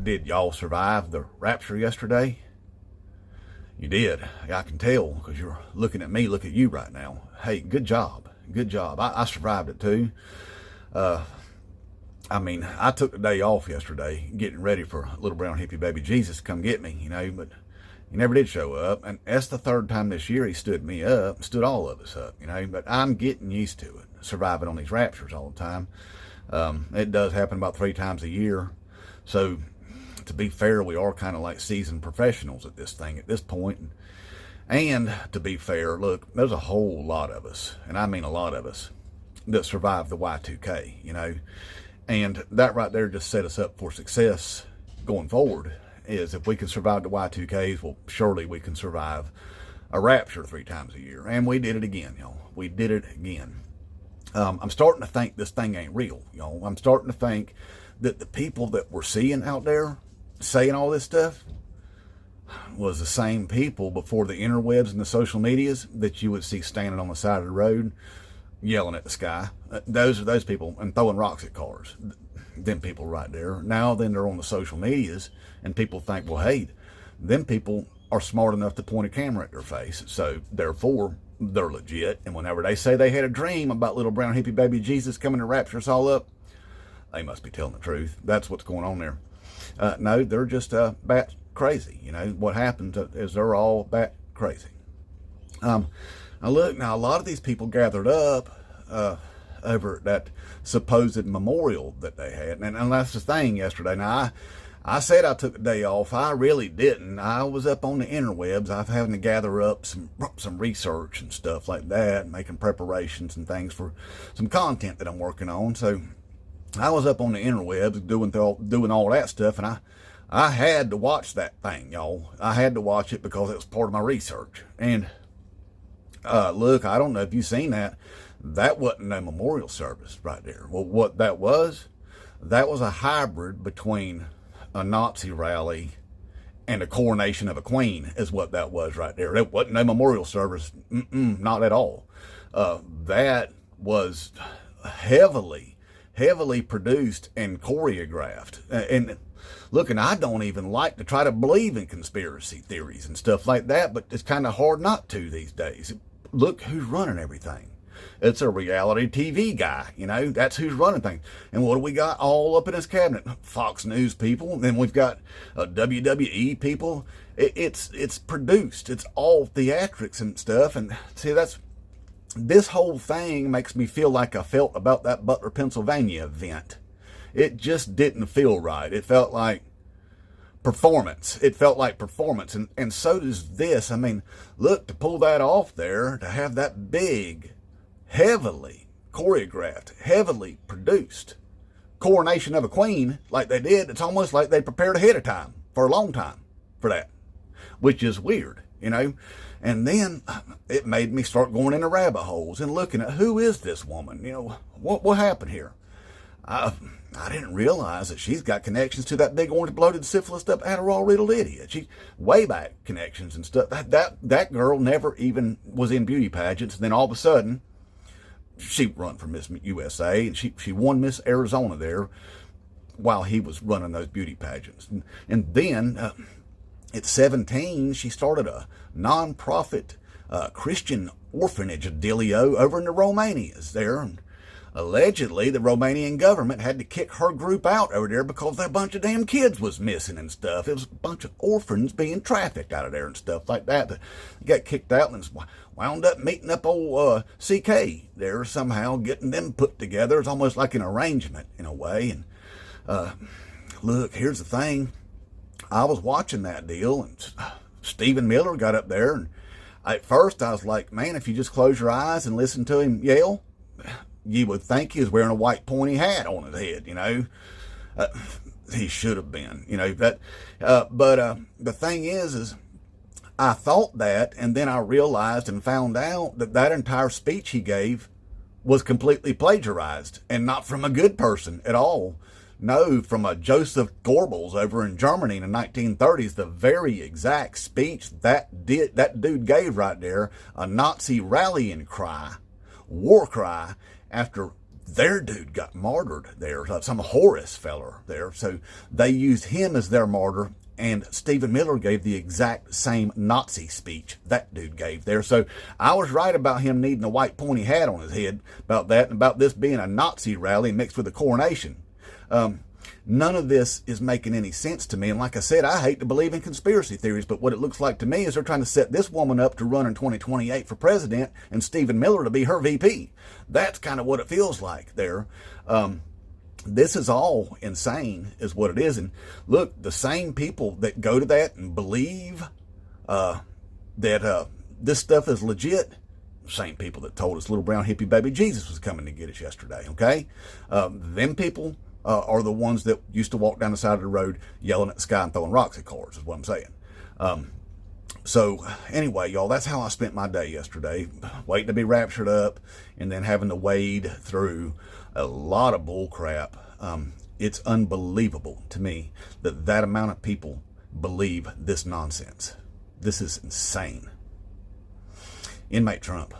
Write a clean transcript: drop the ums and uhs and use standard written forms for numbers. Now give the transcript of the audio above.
Did y'all survive the rapture yesterday? You did. I can tell because you're looking at me, look at you right now. Hey, good job. Good job. I survived it too. I took the day off yesterday getting ready for little brown hippie baby Jesus to come get me, but he never did show up. And that's the third time this year he stood me up, stood all of us up, but I'm getting used to it, surviving on these raptures all the time. It does happen about 3 times a year. So to be fair, we are kind of like seasoned professionals at this thing at this point. And to be fair, look, there's a whole lot of us, and I mean a lot of us, that survived the Y2K, And that right there just set us up for success going forward. Is if we can survive the Y2Ks, well, surely we can survive a rapture 3 times a year. And we did it again, y'all. We did it again. I'm starting to think this thing ain't real, y'all. I'm starting to think that the people that we're seeing out there saying all this stuff was the same people before the interwebs and the social medias that you would see standing on the side of the road yelling at the sky. Those are those people, and throwing rocks at cars. Them people right there. Now then they're on the social medias, and people think, well, hey, them people are smart enough to point a camera at their face, so therefore they're legit. And whenever they say they had a dream about little brown hippie baby Jesus coming to rapture us all up, they must be telling the truth. That's what's going on there. No, they're just bat crazy. What happens is they're all bat crazy. Now look, a lot of these people gathered up over that supposed memorial that they had. And that's the thing yesterday. Now, I said I took a day off. I really didn't. I was up on the interwebs. I've having to gather up some research and stuff like that, making preparations and things for some content that I'm working on. So I was up on the interwebs doing all that stuff, and I had to watch that thing, y'all. I had to watch it because it was part of my research. And look, I don't know if you've seen that. That wasn't a memorial service right there. Well, what that was a hybrid between a Nazi rally and a coronation of a queen is what that was right there. It wasn't a memorial service. Not at all. That was heavily produced and choreographed. And look, and I don't even like to try to believe in conspiracy theories and stuff like that, but it's kind of hard not to these days. Look who's running everything. It's a reality TV guy, that's who's running things. And what do we got all up in his cabinet? Fox News people, and then we've got WWE people. It's produced. It's all theatrics and stuff. And see, this whole thing makes me feel like I felt about that Butler, Pennsylvania event. It just didn't feel right. It felt like performance. And so does this. Look, to pull that off there, to have that big, heavily choreographed, heavily produced coronation of a queen like they did, it's almost like they prepared ahead of time for a long time for that, which is weird, And then it made me start going into rabbit holes and looking at who is this woman? What happened here? I didn't realize that she's got connections to that big orange bloated syphilis up Adderall riddled idiot. She way back connections and stuff. That girl never even was in beauty pageants. And then all of a sudden, she run for Miss USA, and she won Miss Arizona there while he was running those beauty pageants. And then at 17, she started a non-profit Christian orphanage dealio over in the Romanias there. And allegedly, the Romanian government had to kick her group out over there because a bunch of damn kids was missing and stuff. It was a bunch of orphans being trafficked out of there and stuff like that. They got kicked out and wound up meeting up old CK there somehow, getting them put together. It's almost like an arrangement in a way. And look, here's the thing. I was watching that deal, and Stephen Miller got up there, and at first I was like, man, if you just close your eyes and listen to him yell, you would think he was wearing a white pointy hat on his head, he should have been, but the thing is I thought that, and then I realized and found out that entire speech he gave was completely plagiarized, and not from a good person at all. No, from a Joseph Goebbels over in Germany in the 1930s, the very exact speech that dude gave right there, a Nazi rallying cry, war cry, after their dude got martyred there, some Horus feller there. So they used him as their martyr, and Stephen Miller gave the exact same Nazi speech that dude gave there. So I was right about him needing a white pointy hat on his head about that, and about this being a Nazi rally mixed with a coronation. None of this is making any sense to me. And like I said, I hate to believe in conspiracy theories, but what it looks like to me is they're trying to set this woman up to run in 2028 for president and Stephen Miller to be her VP. That's kind of what it feels like there. This is all insane is what it is. And look, the same people that go to that and believe that this stuff is legit, same people that told us little brown hippie baby Jesus was coming to get us yesterday, okay? Them people are the ones that used to walk down the side of the road yelling at the sky and throwing rocks at cars, is what I'm saying. So anyway, y'all, that's how I spent my day yesterday, waiting to be raptured up and then having to wade through a lot of bull crap. It's unbelievable to me that that amount of people believe this nonsense. This is insane. Inmate Trump.